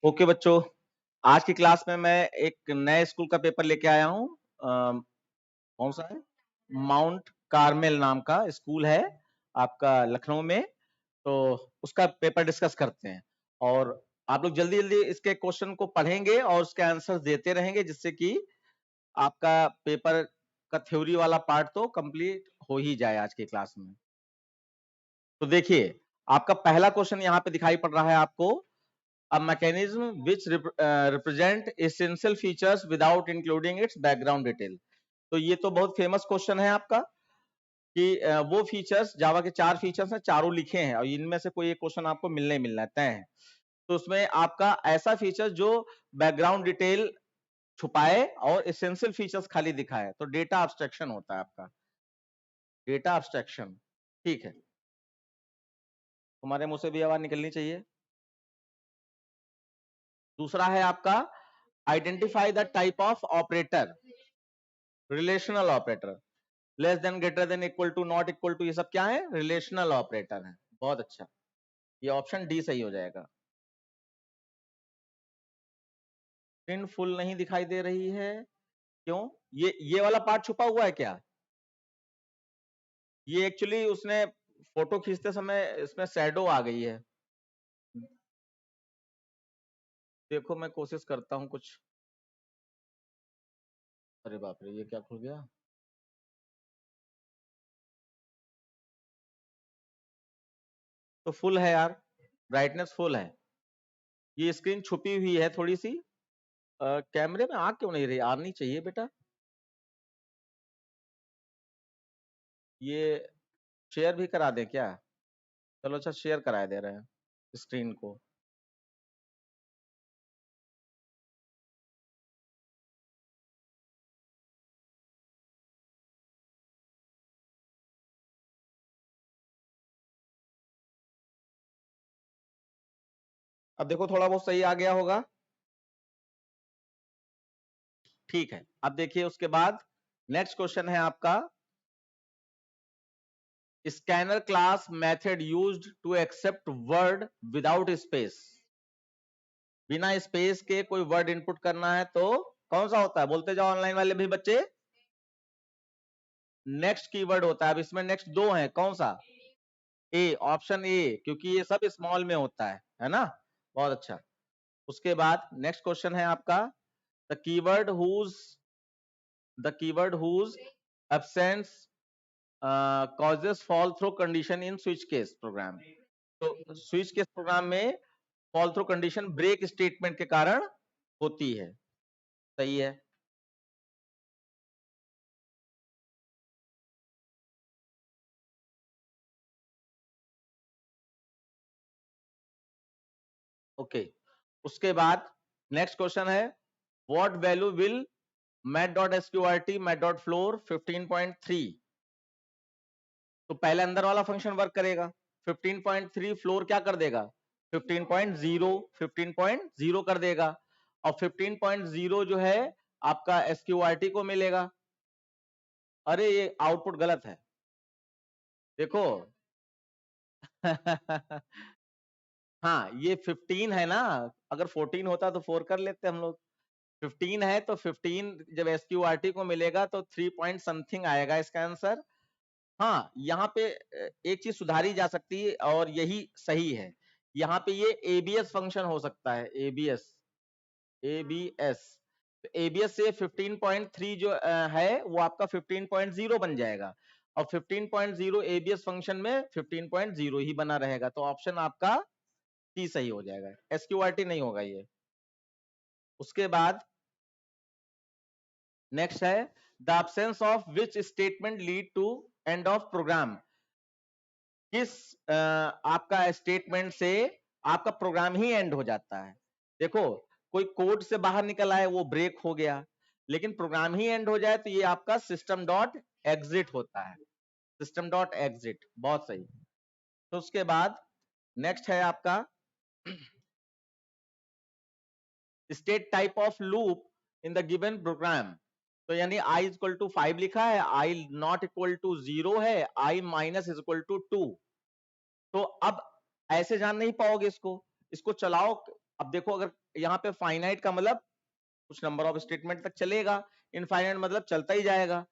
Okay बच्चों, आज की क्लास में मैं एक नए स्कूल का पेपर लेके आया हूँ। कौन सा है? माउंट कार्मेल नाम का स्कूल है आपका लखनऊ में। तो उसका पेपर डिस्कस करते हैं और आप लोग जल्दी जल्दी इसके क्वेश्चन को पढ़ेंगे और उसके आंसर देते रहेंगे, जिससे कि आपका पेपर का थ्योरी वाला पार्ट तो कंप्लीट हो ही जाए आज की क्लास में। तो देखिए, आपका पहला क्वेश्चन यहाँ पे दिखाई पड़ रहा है आपको। A mechanism which represent essential features without including its background detail। तो ये तो बहुत फेमस क्वेश्चन है आपका कि वो फीचर्स, जावा के 4 फीचर्स हैं, चारों लिखे हैं और इनमें से कोई एक क्वेश्चन आपको मिलने ही मिलना है, तय है। तो उसमें आपका ऐसा फीचर जो बैकग्राउंड डिटेल छुपाए और एसेंशियल फीचर्स खाली दिखाए, तो डेटा एब्स्ट्रैक्शन होता है आपका, डेटा एब्स्ट्रैक्शन। ठीक है, तुम्हारे मुंह से भी आवाज निकलनी चाहिए। दूसरा है आपका identify the type of operator, relational operator. Less than, greater than, equal to, not equal to, ये सब क्या है? रिलेशनल ऑपरेटर है। बहुत अच्छा, ये ऑप्शन डी सही हो जाएगा। स्क्रीन फुल नहीं दिखाई दे रही है, क्यों? ये वाला पार्ट छुपा हुआ है क्या? ये एक्चुअली उसने फोटो खींचते समय इसमें शैडो आ गई है। देखो मैं कोशिश करता हूं कुछ। अरे बाप रे, ये क्या खुल गया? तो फुल है यार, ब्राइटनेस फुल है। ये स्क्रीन छुपी हुई है थोड़ी सी। कैमरे में आ क्यों नहीं रही? आनी चाहिए बेटा। ये शेयर भी करा दे क्या? चलो अच्छा, शेयर करा दे रहे हैं स्क्रीन को। अब देखो थोड़ा बहुत सही आ गया होगा। ठीक है, अब देखिए उसके बाद नेक्स्ट क्वेश्चन है आपका, scanner class method used to accept word without space. बिना स्पेस के कोई वर्ड इनपुट करना है तो कौन सा होता है? बोलते जाओ ऑनलाइन वाले भी बच्चे। नेक्स्ट कीवर्ड होता है। अब इसमें नेक्स्ट दो हैं, कौन सा? ए, ऑप्शन ए, क्योंकि ये सब स्मॉल में होता है ना? बहुत अच्छा। उसके बाद नेक्स्ट क्वेश्चन है आपका, the keyword whose absence causes fall through condition in switch case program। तो स्विच केस प्रोग्राम में fall through condition break statement के कारण होती है। सही है। ओके, उसके बाद नेक्स्ट क्वेश्चन है, what value will math sqrt math floor 15.3। तो पहले अंदर वाला फंक्शन वर्क करेगा, 15.3 फ्लोर क्या कर देगा? 15.0 कर देगा और 15.0 जो है आपका एसक्यूआरटी को मिलेगा। अरे ये आउटपुट गलत है, देखो। हाँ, ये 15 है ना, अगर 14 होता तो 4 कर लेते हम लोग। 15 है तो 15 जब एसक्यूआरटी को मिलेगा तो 3 पॉइंट समथिंग आएगा इसका आंसर। हाँ, यहाँ पे एक चीज सुधारी जा सकती है और यही सही है। यहाँ पे ये एबीएस फंक्शन हो सकता है, एबीएस। तो एबीएस से 15.3 जो है वो आपका 15.0 बन जाएगा और 15.0 एबीएस फंक्शन में 15.0 ही बना रहेगा। तो ऑप्शन आपका सी सही हो जाएगा, एसक्यूआरटी नहीं होगा ये। उसके बाद नेक्स्ट है, the absence of which statement lead to end of program. किस आपका स्टेटमेंट से आपका प्रोग्राम ही एंड हो जाता है? देखो, कोई कोड से बाहर निकल आए वो ब्रेक हो गया, लेकिन प्रोग्राम ही एंड हो जाए तो ये आपका सिस्टम डॉट एग्जिट होता है। सिस्टम डॉट एग्जिट, बहुत सही। तो उसके बाद नेक्स्ट है आपका, state type of loop in the given program. तो यानी i इक्वल टू 5 लिखा है, i नॉट इक्वल टू 0 है, i minus is equal to 2। तो अब ऐसे जान नहीं पाओगे इसको, इसको चलाओ। अब देखो, अगर यहाँ पे फाइनाइट का मतलब कुछ नंबर ऑफ स्टेटमेंट तक चलेगा, इनफाइनाइट मतलब चलता ही जाएगा,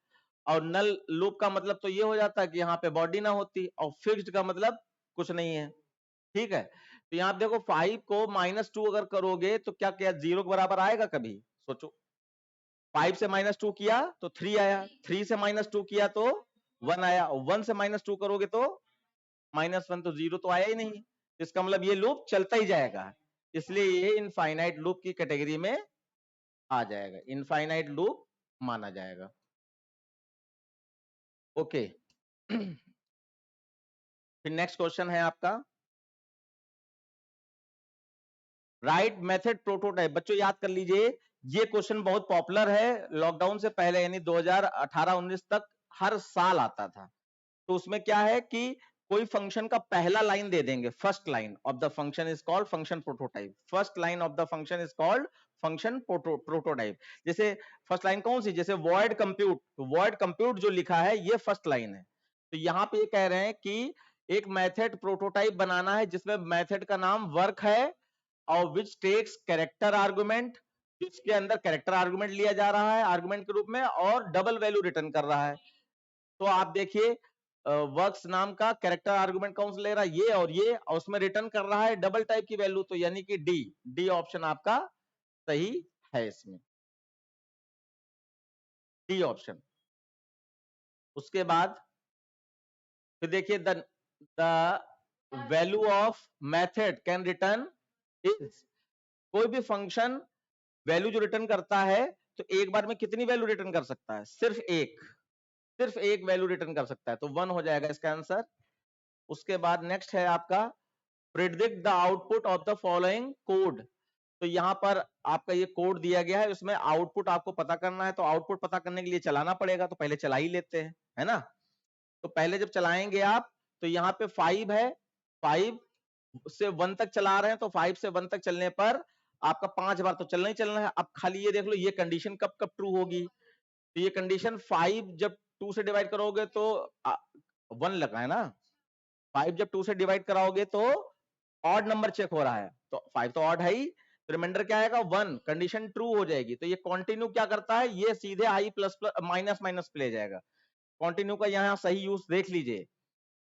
और नल लूप का मतलब तो ये हो जाता है कि यहाँ पे बॉडी ना होती, और फिक्स्ड का मतलब कुछ नहीं है। ठीक है, तो यहाँ देखो 5 को -2 अगर करोगे तो क्या क्या 0 के बराबर आएगा कभी? सोचो, 5 से -2 किया तो 3 आया, 3 से -2 किया तो 1 आया, और 1 से -2 करोगे तो -1, तो 0 तो आया ही नहीं। इसका मतलब ये लूप चलता ही जाएगा, इसलिए ये इनफाइनाइट लूप की कैटेगरी में आ जाएगा, इनफाइनाइट लूप माना जाएगा। ओके फिर नेक्स्ट क्वेश्चन है आपका, राइट मेथड प्रोटोटाइप। बच्चों याद कर लीजिए, ये क्वेश्चन बहुत पॉपुलर है, लॉकडाउन से पहले यानी 2018-19 तक हर साल आता था। तो उसमें क्या है कि कोई फंक्शन का पहला लाइन दे देंगे, first line of the function is called function prototype, first line of the function is called function prototype. जैसे फर्स्ट लाइन कौन सी, जैसे वॉइड कंप्यूट, तो वॉइड कंप्यूट जो लिखा है ये फर्स्ट लाइन है। तो यहाँ पे ये कह रहे हैं कि एक मेथड प्रोटोटाइप बनाना है जिसमें मेथड का नाम वर्क है, और विच टेक्स कैरेक्टर आर्गुमेंट, जिसके अंदर कैरेक्टर आर्गुमेंट लिया जा रहा है आर्गुमेंट के रूप में, और डबल वैल्यू रिटर्न कर रहा है। तो आप देखिए वर्क्स नाम का कैरेक्टर आर्गुमेंट कौन सा ले रहा है, ये और ये, और उसमें रिटर्न कर रहा है डबल टाइप की वैल्यू, तो यानी कि डी, डी ऑप्शन आपका सही है इसमें, डी ऑप्शन। उसके बाद फिर देखिए the value of method can return is, कोई भी फंक्शन वैल्यू जो रिटर्न करता है तो एक बार में कितनी वैल्यू रिटर्न कर सकता है, सिर्फ एक वैल्यू रिटर्न कर सकता है, तो 1 हो जाएगा इसका आंसर। उसके बाद नेक्स्ट है आपका predict the output of the following code. तो यहां पर आपका ये कोड दिया गया है, उसमें आउटपुट आपको पता करना है, तो आउटपुट पता करने के लिए चलाना पड़ेगा, तो पहले चला ही लेते हैं, है ना। तो पहले जब चलाएंगे आप, तो यहाँ पे 5 है, 5 से 1 तक चला रहे हैं, तो 5 से 1 तक चलने पर आपका 5 बार तो चलना ही चलना है। अब खाली ये देख लो ये कंडीशन कब कब ट्रू होगी, तो ये कंडीशन 5 जब 2 से डिवाइड करोगे तो 1 लगा है ना, 5 जब 2 से डिवाइड कराओगे तो ऑड नंबर चेक हो रहा है, तो 5 तो ऑड है ही, तो रिमाइंडर क्या आएगा 1, कंडीशन ट्रू हो जाएगी। तो ये कंटिन्यू क्या करता है, ये सीधे आई प्लस प्लस माइनस माइनस पे ले जाएगा। कंटिन्यू का यहाँ सही यूज देख लीजिए,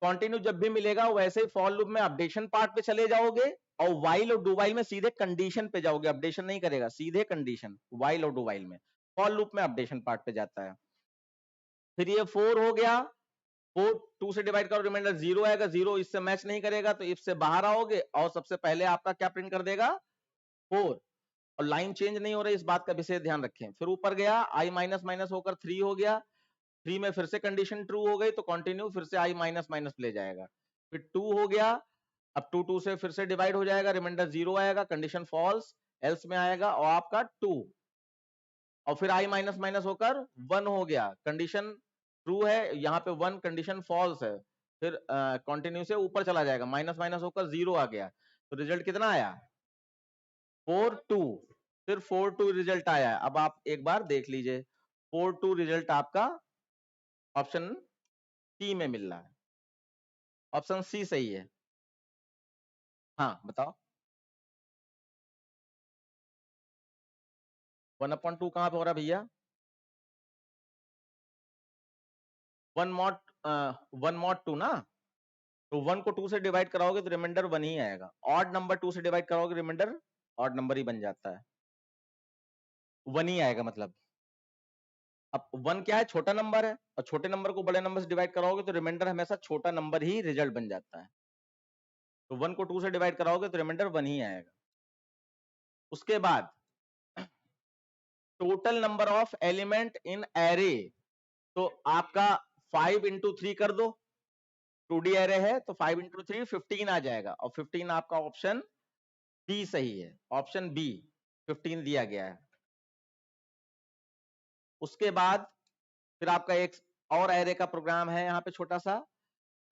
कंटिन्यू जब भी मिलेगा वैसे ही फॉर लूप में अपडेशन पार्ट पे चले जाओगे, और वाइल और डू वाइल में सीधे कंडीशन पे जाओगे, अपडेशन नहीं करेगा, सीधे कंडीशन वाइल और डू वाइल में, फॉर लूप में अपडेशन पार्ट पे जाता है। फिर ये 4 हो गया, 4 2 से डिवाइड करो रिमाइंडर 0 आएगा, 0 इससे मैच नहीं करेगा तो इफ से बाहर आओगे, और सबसे पहले आपका क्या प्रिंट कर देगा 4, और लाइन चेंज नहीं हो रही, इस बात का विशेष ध्यान रखें। फिर ऊपर गया i माइनस माइनस होकर 3 हो गया, 3 में फिर से कंडीशन ट्रू हो गई, तो कंटिन्यू फिर से i माइनस माइनस ले जाएगा। फिर 2 हो गया, अब 2 2 से फिर से डिवाइड हो जाएगा, रिमाइंडर 0 आएगा, कंडीशन फॉल्स, एल्स में आएगा, और आपका 2, और फिर i माइनस माइनस होकर 1 हो गया, कंडीशन ट्रू है, यहाँ पे 1 कंडीशन फॉल्स है, फिर कंटिन्यू से ऊपर चला जाएगा, माइनस माइनस होकर 0 आ गया, तो रिजल्ट कितना आया 4 2, फिर 4 2 रिजल्ट आया है। अब आप एक बार देख लीजिए, 4 2 रिजल्ट आपका ऑप्शन सी में मिल रहा है, ऑप्शन सी सही है। हाँ बताओ, 1/2 कहां पे हो रहा है भैया, 1/2 ना, तो 1 को 2 से डिवाइड कराओगे तो रिमाइंडर 1 ही आएगा, ऑड नंबर 2 से डिवाइड कराओगे रिमाइंडर ऑड नंबर ही बन जाता है, 1 ही आएगा मतलब। अब 1 क्या है, छोटा नंबर है, और छोटे नंबर को बड़े नंबर से डिवाइड कराओगे तो रिमाइंडर हमेशा छोटा नंबर ही रिजल्ट बन जाता है, तो 1 को 2 से डिवाइड कराओगे तो रिमाइंडर 1 ही आएगा। उसके बाद total number of element in array, तो आपका 5 इंटू 3 कर दो, 2D एरे है तो 5 इंटू 3 15 आ जाएगा, और 15 आपका ऑप्शन बी सही है, ऑप्शन बी 15 दिया गया है। उसके बाद फिर आपका एक और एरे का प्रोग्राम है यहाँ पे छोटा सा,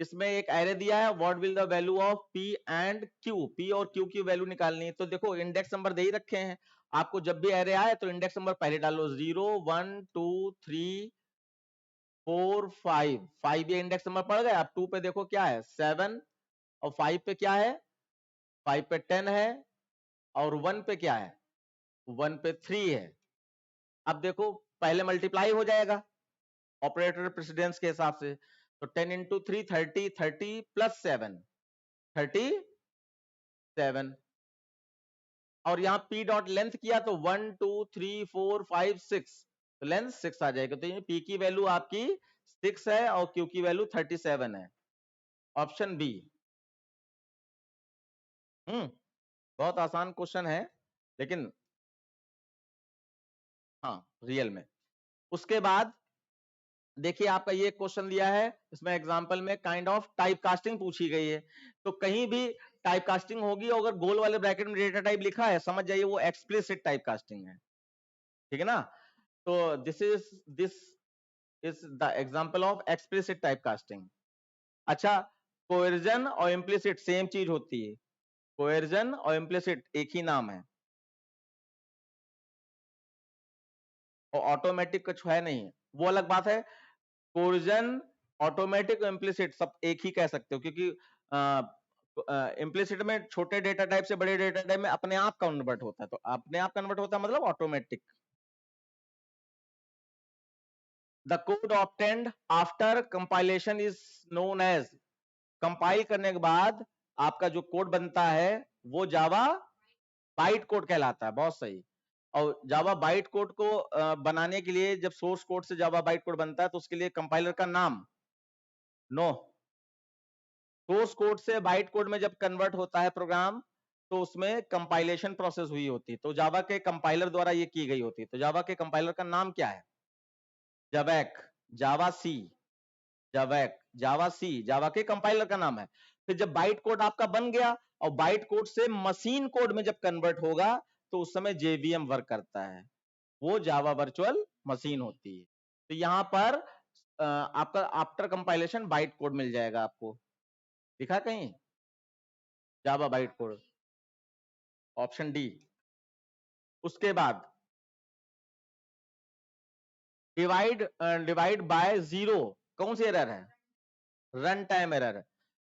इसमें एक एरे दिया है, what will the value of P and Q, P और क्यू की वैल्यू निकालनी है। तो देखो इंडेक्स नंबर दे ही रखे हैं, आपको जब भी एरे आए तो इंडेक्स नंबर पहले डालो, 0 1 2 3 4 5, 5 ये इंडेक्स नंबर पड़ गया। अब 2 पे देखो क्या है 7, और 5 पे क्या है, 5 पे 10 है, और 1 पे क्या है, 1 पे 3 है। अब देखो पहले मल्टीप्लाई हो जाएगा ऑपरेटर प्रेसिडेंस के हिसाब से, तो 10 इंटू 3 30, 30 प्लस 7 37, और यहाँ पी डॉट लेंथ किया तो 1 2 3 4 5 6, तो लेंथ 6 आ जाएगा। तो ये पी की वैल्यू आपकी 6 है और क्यू की वैल्यू 37 है। Option B. बहुत आसान क्वेश्चन है लेकिन हाँ रियल में। उसके बाद देखिए आपका ये क्वेश्चन दिया है, इसमें एग्जांपल में काइंड ऑफ टाइप कास्टिंग पूछी गई है। तो कहीं भी टाइप कास्टिंग होगी, अगर गोल वाले ब्रैकेट में डेटा टाइप लिखा है, समझ जाइए वो एक्सप्लिसिट टाइप कास्टिंग है, ठीक है ना। तो this is the example of explicit type casting. अच्छा, कोएर्जन और इम्प्लिसिट सेम चीज होती है, कोएर्जन और इम्प्लिसिट एक ही नाम है, और ऑटोमेटिक कुछ है नहीं, वो अलग बात है। कोएर्जन, ऑटोमेटिक और इम्प्लिसिट सब एक ही कह सकते हो, क्योंकि इम्प्लिसिट में छोटे डेटा टाइप से बड़े डेटा टाइप में अपने आप कन्वर्ट होता है, तो अपने आप कन्वर्ट होता है मतलब automatic. The code obtained after compilation is known as, compile करने के बाद आपका जो कोड बनता है वो जावा बाइट कोड कहलाता है। बहुत सही। और जावा बाइट कोड को बनाने के लिए जब सोर्स कोड से जावा बाइट कोड बनता है तो उसके लिए कंपाइलर का नाम नो, सोर्स कोड से बाइट कोड में जब कन्वर्ट होता है प्रोग्राम तो उसमें कंपाइलेशन प्रोसेस हुई होती है, तो जावा के कंपाइलर द्वारा ये की गई होती है। तो जावा के कंपाइलर का नाम क्या है, जावैक, जावा सी, जावैक, जावा सी, जावा के कंपाइलर का नाम है। फिर जब बाइट कोड आपका बन गया और बाइट कोड से मशीन कोड में जब कन्वर्ट होगा तो उस समय जेवीएम वर्क करता है, वो जावा वर्चुअल मशीन होती है। तो यहां पर आपका आफ्टर कंपाइलेशन बाइट कोड मिल जाएगा आपको, दिखा कहीं जावा बाइट कोड, ऑप्शन डी। उसके बाद डिवाइड बाय जीरो, कौन सी एरर है, रन टाइम एरर।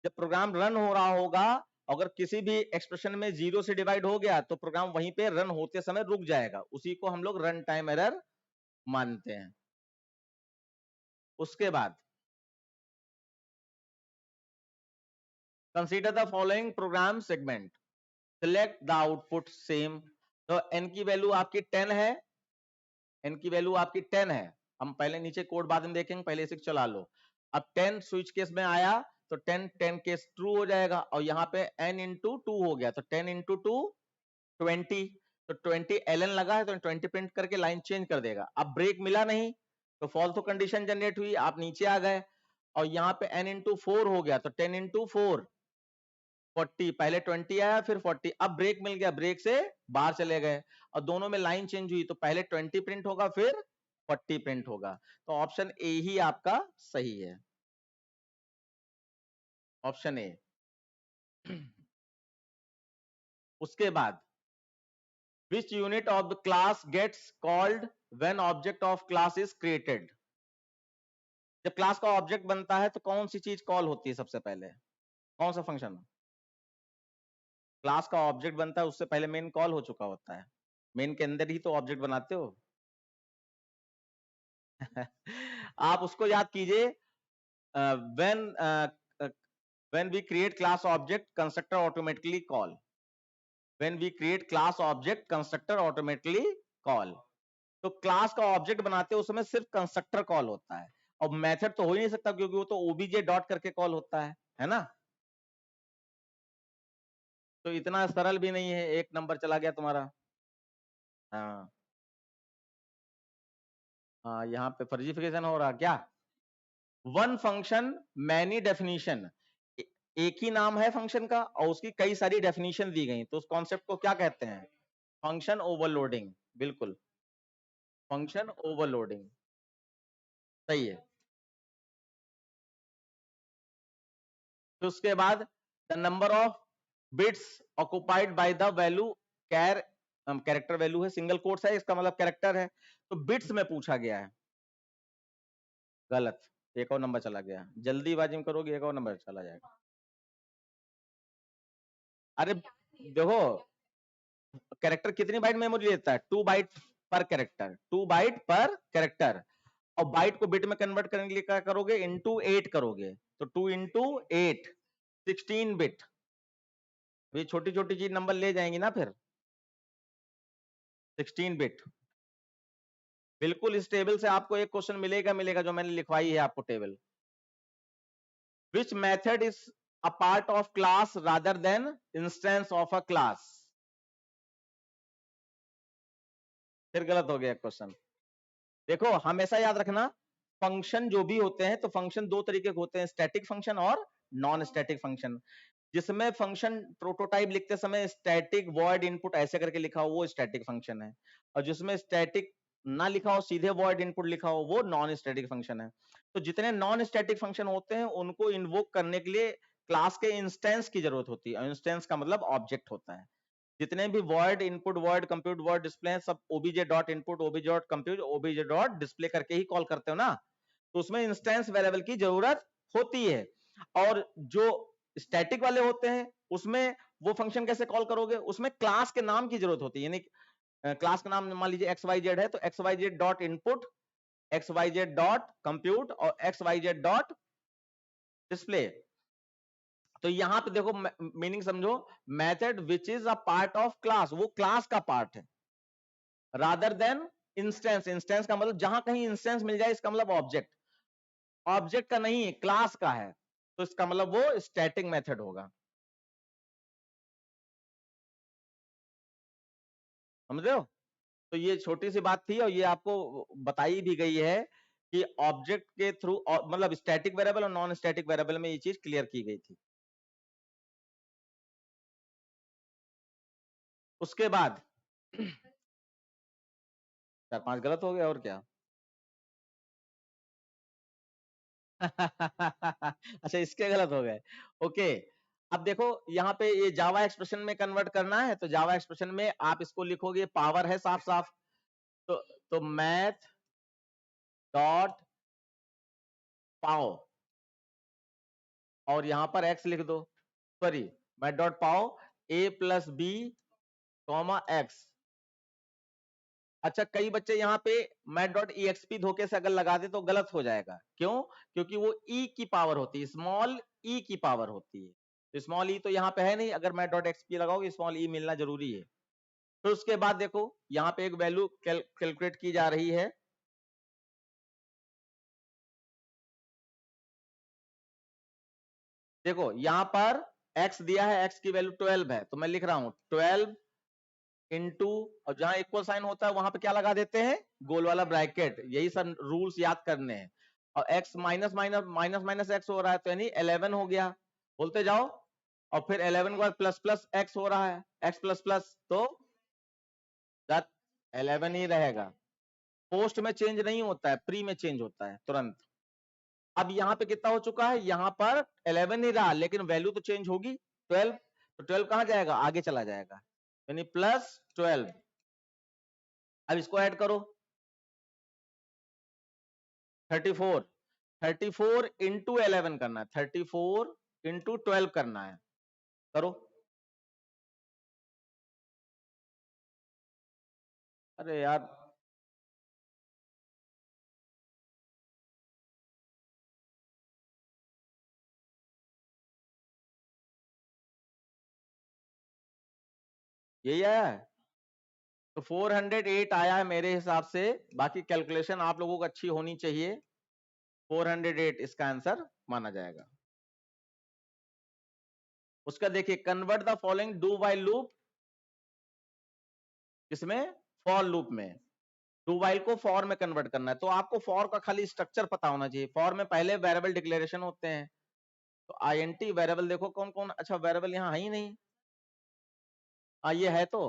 जब प्रोग्राम रन हो रहा होगा, अगर किसी भी एक्सप्रेशन में जीरो से डिवाइड हो गया तो प्रोग्राम वहीं पे रन होते समय रुक जाएगा, उसी को हम लोग रन टाइम एरर मानते हैं। उसके बाद consider the following program segment, select the output same. तो एन की वैल्यू आपकी 10 है, एन की वैल्यू आपकी 10 है। हम पहले नीचे कोड बाद में देखेंगे, पहले इसे चला लो। अब 10 स्विच केस में आया तो 10 10 केस ट्रू हो जाएगा, और यहाँ पे n इंटू 2 हो गया, तो 10 इंटू 2 20, तो 20 ln लगा है तो 20 प्रिंट करके लाइन चेंज कर देगा। अब ब्रेक मिला नहीं तो फॉल्स कंडीशन जनरेट हुई, आप नीचे आ गए, और यहाँ पे n इंटू 4 हो गया, तो 10 इंटू 4 40, पहले 20 आया फिर 40, अब ब्रेक मिल गया, ब्रेक से बाहर चले गए और दोनों में लाइन चेंज हुई, तो पहले 20 प्रिंट होगा फिर 40 प्रिंट होगा। तो ऑप्शन ए ही आपका सही है, ऑप्शन ए। उसके बाद which unit of the class gets called when object of class is created, जब क्लास का ऑब्जेक्ट बनता है तो कौन सी चीज कॉल होती है सबसे पहले, कौन सा फंक्शन, क्लास का ऑब्जेक्ट बनता है उससे पहले मेन कॉल हो चुका होता है, मेन के अंदर ही तो ऑब्जेक्ट बनाते हो। आप उसको याद कीजिए, when when we create class object constructor automatically call, when we create class object constructor automatically call. तो क्लास का ऑब्जेक्ट बनाते हैं उस समय सिर्फ कंस्ट्रक्टर कॉल होता है, और मेथड तो हो ही नहीं सकता क्योंकि वो तो ओबीजे डॉट करके कॉल होता है ना। तो इतना सरल भी नहीं है, एक नंबर चला गया तुम्हारा। हाँ हाँ, यहाँ पे फर्जीफिकेशन हो रहा क्या, वन फंक्शन मैनी डेफिनेशन, एक ही नाम है फंक्शन का और उसकी कई सारी डेफिनेशन दी गई, तो उस कॉन्सेप्ट को क्या कहते हैं, फंक्शन ओवरलोडिंग। बिल्कुल, फंक्शन ओवरलोडिंग सही है। तो उसके बाद the number of bits occupied by the value character value है, सिंगल कोट्स है, इसका मतलब कैरेक्टर है, तो बिट्स में पूछा गया है, गलत, एक और नंबर चला गया, जल्दीबाजी में करोगे एक और नंबर चला जाएगा। अरे देखो, कैरेक्टर कितनी बाइट मेमोरी लेता है? 2 बाइट पर कैरेक्टर, 2 बाइट पर कैरेक्टर। और बाइट को बिट में कन्वर्ट करने के लिए क्या करोगे? इनटू 8 करोगे, तो 2 इंटू 8 16 बिट। ये छोटी छोटी चीज नंबर ले जाएंगी ना फिर। 16 बिट। बिल्कुल इस टेबल से आपको एक क्वेश्चन मिलेगा जो मैंने लिखवाई है आपको table. Which method is a part of class rather than instance of a class? फिर गलत हो गया क्वेश्चन। देखो हमेशा याद रखना, फंक्शन जो भी होते हैं तो फंक्शन दो तरीके के होते हैं, स्टैटिक फंक्शन और नॉन स्टैटिक फंक्शन। जिसमें फंक्शन प्रोटोटाइप लिखते समय स्टैटिक वॉइड इनपुट ऐसे करके लिखा हो वो स्टैटिक फंक्शन है, और जिसमें स्टैटिक ना लिखा हो सीधे वॉइड इनपुट लिखा हो वो नॉन स्टैटिक फंक्शन है। तो जितने नॉन स्टैटिक फंक्शन होते हैं उनको इन्वोक करने के लिए क्लास के इंस्टेंस की जरूरत होती है। इंस्टेंस का मतलब ऑब्जेक्ट होता है। जितने भी void input, void compute, void display सब OBJ dot input, OBJ dot compute, OBJ dot display करके ही कॉल करते हो ना, तो उसमें इंस्टेंस वेरिएबल की जरूरत होती है। और जो स्टैटिक वाले होते हैं उसमें वो फंक्शन कैसे कॉल करोगे? उसमें क्लास के नाम की जरूरत होती है। यानी क्लास का नाम मान लीजिए एक्स वाई जेड है, तो X Y Z dot input, X Y Z dot compute और X Y Z dot display. तो यहां पे देखो मीनिंग समझो, method which is a part of class, वो क्लास का पार्ट है। रादर देन इंस्टेंस, इंस्टेंस का मतलब जहां कहीं इंस्टेंस मिल जाए इसका मतलब ऑब्जेक्ट, ऑब्जेक्ट का नहीं है क्लास का है, तो इसका मतलब वो स्टैटिक मेथड होगा। समझ रहे हो? तो ये छोटी सी बात थी और ये आपको बताई भी गई है कि ऑब्जेक्ट के थ्रू मतलब स्टैटिक वेरिएबल और नॉन स्टैटिक वेरिएबल में ये चीज क्लियर की गई थी। उसके बाद 4-5 गलत हो गया और क्या। अच्छा इसके गलत हो गए। ओके, अब देखो यहाँ पे ये जावा एक्सप्रेशन में कन्वर्ट करना है, तो जावा एक्सप्रेशन में आप इसको लिखोगे, पावर है साफ साफ, तो मैथ डॉट पाओ और यहां पर एक्स लिख दो, सॉरी मैथ डॉट पाओ ए प्लस बी कॉमा एक्स। अच्छा कई बच्चे यहाँ पे मैथ डॉट ई धोखे से अगर लगा दे तो गलत हो जाएगा। क्यों? क्योंकि वो ई की पावर होती है, स्मॉल ई की पावर होती है, तो स्मॉल ई तो यहाँ पे है नहीं, अगर मैथ डॉट एक्सपी लगाओगे स्मॉल ई मिलना जरूरी है। फिर उसके बाद देखो यहाँ पे एक वैल्यू कैलकुलेट की जा रही है, देखो यहाँ पर x दिया है, x की वैल्यू 12 है, तो मैं लिख रहा हूं 12 इंटू, और जहां इक्वल साइन होता है वहां पे क्या लगा देते हैं? गोल वाला ब्रैकेट। यही सब रूल्स याद करने हैं। और x minus minus minus minus x हो रहा है, तो यानी 11 हो गया, बोलते जाओ। और फिर 11 के बाद प्लस प्लस एक्स हो रहा है, x प्लस प्लस, तो 11 ही रहेगा। पोस्ट में चेंज नहीं होता है, प्री में चेंज होता है तुरंत। अब यहाँ पे कितना हो चुका है? यहाँ पर 11 ही रहा, लेकिन वैल्यू तो चेंज होगी 12, तो 12 कहां जाएगा? आगे चला जाएगा, यानी प्लस 12। अब इसको ऐड करो 34, 34 इंटू 11 करना है, 34 इंटू 12 करना है, करो। अरे यार यही आया है, तो 408 आया है मेरे हिसाब से। बाकी कैलकुलेशन आप लोगों को अच्छी होनी चाहिए। 408 इसका आंसर माना जाएगा। उसका देखिए, convert the following do while loop, इसमें फॉर लूप में डू वाइल को फॉर में कन्वर्ट करना है, तो आपको फॉर का खाली स्ट्रक्चर पता होना चाहिए। फॉर में पहले वेरिएबल डिक्लेरेशन होते हैं, तो आईएनटी वेरिएबल देखो कौन कौन, अच्छा वेरिएबल यहाँ है ही नहीं, ये है तो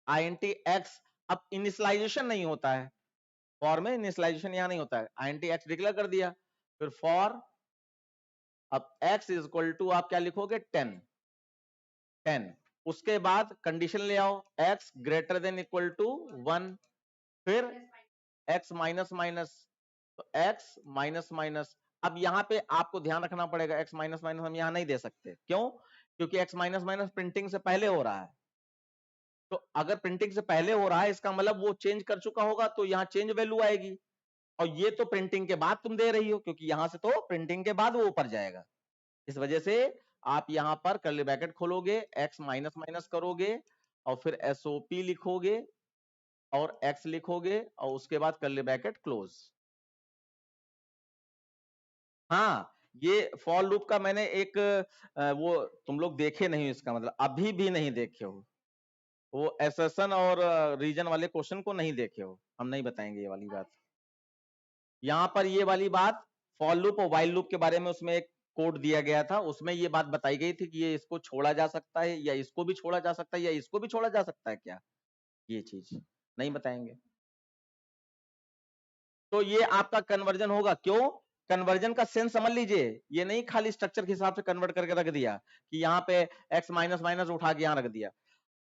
आईएनटी एक्स। अब इनिशियलाइजेशन नहीं होता है फॉर में, इनिशियलाइजेशन यहाँ नहीं होता है, आईएनटी एक्स डिक्लेयर कर दिया, फिर फॉर, अब x इज इक्वल टू आप क्या लिखोगे? 10, 10। उसके बाद कंडीशन ले आओ, x greater than equal to 1, फिर x माइनस माइनस, तो x माइनस माइनस। अब यहाँ पे आपको ध्यान रखना पड़ेगा, x माइनस माइनस हम यहाँ नहीं दे सकते, क्यों? क्योंकि x माइनस माइनस प्रिंटिंग से पहले हो रहा है, तो अगर प्रिंटिंग से पहले हो रहा है इसका मतलब वो चेंज कर चुका होगा, तो यहाँ चेंज वैल्यू आएगी। और ये तो प्रिंटिंग के बाद तुम दे रही हो, क्योंकि यहां से तो प्रिंटिंग के बाद वो ऊपर जाएगा। इस वजह से आप यहां पर कर्ली ब्रैकेट खोलोगे, x माइनस माइनस करोगे और फिर SOP लिखोगे और x लिखोगे और उसके बाद कर्ली ब्रैकेट क्लोज। हाँ, ये फॉर लूप का मैंने एक वो तुम लोग देखे नहीं, इसका मतलब अभी भी नहीं देखे हो, वो एसेशन और रीजन वाले क्वेश्चन को नहीं देखे हो, हम नहीं बताएंगे ये वाली बात। यहां पर ये वाली बात फॉर लूप और व्हाइल लूप के बारे में उसमें एक कोड दिया गया था, उसमें ये बात बताई गई थी कि ये इसको छोड़ा जा सकता है या इसको भी छोड़ा जा सकता है या इसको भी छोड़ा जा सकता है क्या, ये चीज नहीं बताएंगे। तो ये आपका कन्वर्जन होगा। क्यों? कन्वर्जन का सेंस समझ लीजिए, ये नहीं खाली स्ट्रक्चर के हिसाब से कन्वर्ट करके रख दिया कि यहाँ पे x माइनस माइनस उठा के यहाँ रख दिया,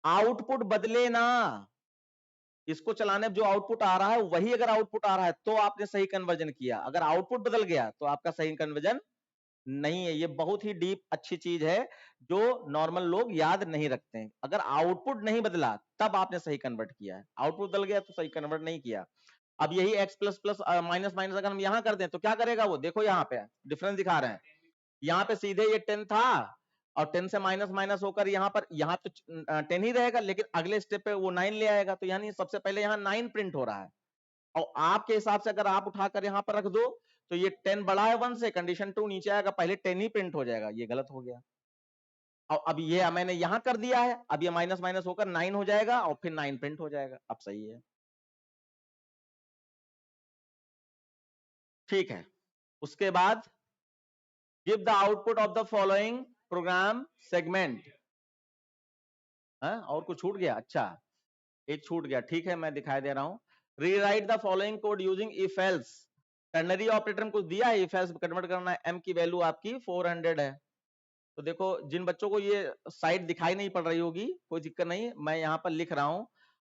आउटपुट बदले ना। इसको चलाने में जो आउटपुट आ रहा है वही अगर आउटपुट आ रहा है तो आपने सही कन्वर्जन किया, अगर आउटपुट बदल गया तो आपका सही कन्वर्जन नहीं है। ये बहुत ही डीप अच्छी चीज है जो नॉर्मल लोग याद नहीं रखते हैं। अगर आउटपुट नहीं बदला तब आपने सही कन्वर्ट किया है, आउटपुट बदल गया तो सही कन्वर्ट नहीं किया। अब यही x plus plus minus minus अगर हम यहां कर दें तो क्या करेगा वो, देखो यहाँ पे डिफरेंस दिखा रहे हैं। यहाँ पे सीधे ये 10 था और 10 से माइनस माइनस होकर यहाँ पर, यहाँ तो 10 ही रहेगा, लेकिन अगले स्टेप पे वो 9 ले आएगा, तो यानी सबसे पहले यहाँ 9 प्रिंट हो रहा है। और आपके हिसाब से अगर आप उठाकर यहाँ पर रख दो तो ये 10 बड़ा है 1 से, कंडीशन 2 नीचे आएगा, पहले 10 ही प्रिंट हो जाएगा, ये गलत हो गया। और अब ये मैंने यहां कर दिया है, अब ये माइनस माइनस होकर 9 हो जाएगा और फिर 9 प्रिंट हो जाएगा, अब सही है। ठीक है, उसके बाद give the output of the following program segment. और कुछ छूट गया? अच्छा, एक छूट गया, ठीक है मैं दिखाई दे रहा हूं। Rewrite the following code using if else. Ternary operator कुछ दिया है, इफ एल्स कन्वर्ट करना है, m की वैल्यू आपकी 400 है। तो देखो जिन बच्चों को ये साइड दिखाई नहीं पड़ रही होगी कोई दिक्कत नहीं, मैं यहाँ पर लिख रहा हूं।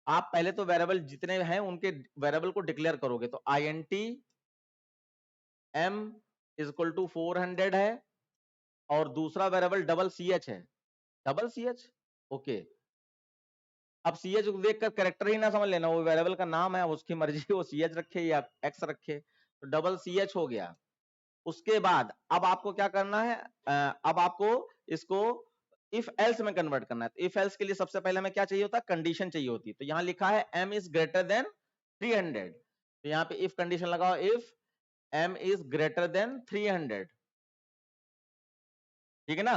आप पहले तो वेरिएबल जितने हैं उनके वेरिएबल को डिक्लेयर करोगे, तो int m is equal to 400 है और दूसरा वेरिएबल डबल ch है, डबल ch, ओके। अब ch को देखकर कैरेक्टर ही ना समझ लेना, वो वेरिएबल का नाम है, उसकी मर्जी वो ch रखे या x रखे, तो डबल ch हो गया। उसके बाद अब आपको क्या करना है, अब आपको इसको इफ एल्स में कन्वर्ट करना है। तो इफ एल्स के लिए सबसे पहले हमें क्या चाहिए होता है, कंडीशन चाहिए होती है। तो यहां लिखा है m इज ग्रेटर देन 300, तो यहाँ पे इफ कंडीशन लगाओ, if m is greater than 300, ठीक है ना।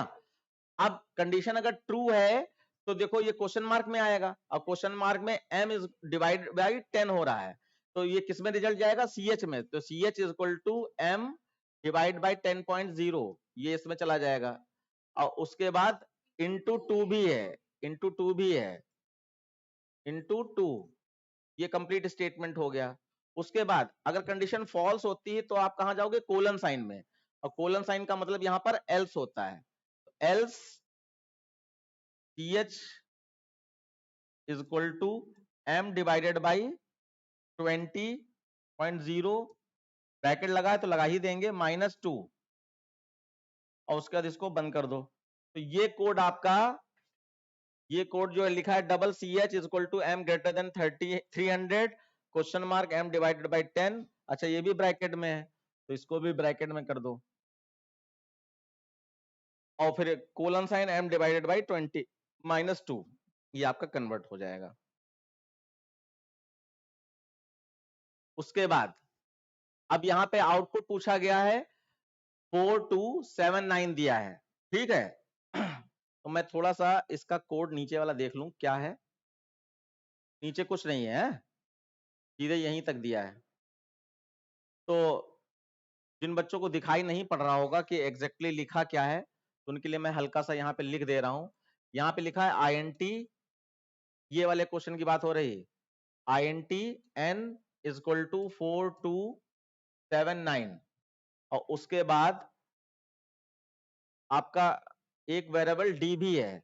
अब कंडीशन अगर ट्रू है तो देखो ये क्वेश्चन मार्क में आएगा, और क्वेश्चन मार्क में m इज डिवाइड बाई 10 हो रहा है, तो ये किस में रिजल्ट जाएगा, ch में। तो ch is equal to m divide by 10.0, ये इसमें चला जाएगा। और उसके बाद इंटू 2 भी है, इंटू 2 भी है, इंटू 2, ये कंप्लीट स्टेटमेंट हो गया। उसके बाद अगर कंडीशन फॉल्स होती है तो आप कहां जाओगे, कोलन साइन में, और कोलन साइन का मतलब यहां पर एल्स होता है। Else ch is equal to m divided by 20.0, bracket लगा है तो लगा ही देंगे, -2, और उसके बाद इसको बंद कर दो। तो ये कोड आपका, ये कोड जो है लिखा है double ch is equal to m greater than 300 question mark m divided by 10। अच्छा ये भी ब्रैकेट में है तो इसको भी ब्रैकेट में कर दो, और फिर colon sign m divided by 20 -2, ये आपका कन्वर्ट हो जाएगा। उसके बाद अब यहाँ पे आउटपुट पूछा गया है, 4279 दिया है, ठीक है। तो मैं थोड़ा सा इसका कोड नीचे वाला देख लूं क्या है, नीचे कुछ नहीं है, सीधे यहीं तक दिया है। तो जिन बच्चों को दिखाई नहीं पड़ रहा होगा कि एग्जैक्टली लिखा क्या है, तो उनके लिए मैं हल्का सा यहाँ पे लिख दे रहा हूं। यहाँ पे लिखा है INT, ये वाले क्वेश्चन की बात हो रही है, INT n is equal to 4279, और उसके बाद आपका एक वेरिएबल d भी है,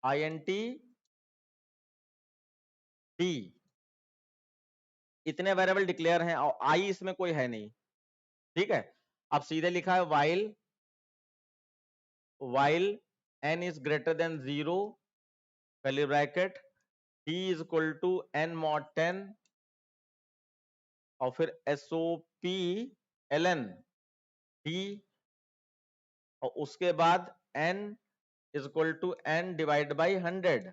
INT d, इतने वेरिएबल डिक्लेयर हैं और i इसमें कोई है नहीं, ठीक है। अब सीधे लिखा है while n is greater than 0 curly bracket t is equal to n mod 10 और फिर SOP ln t और उसके बाद n is equal to n divide by 100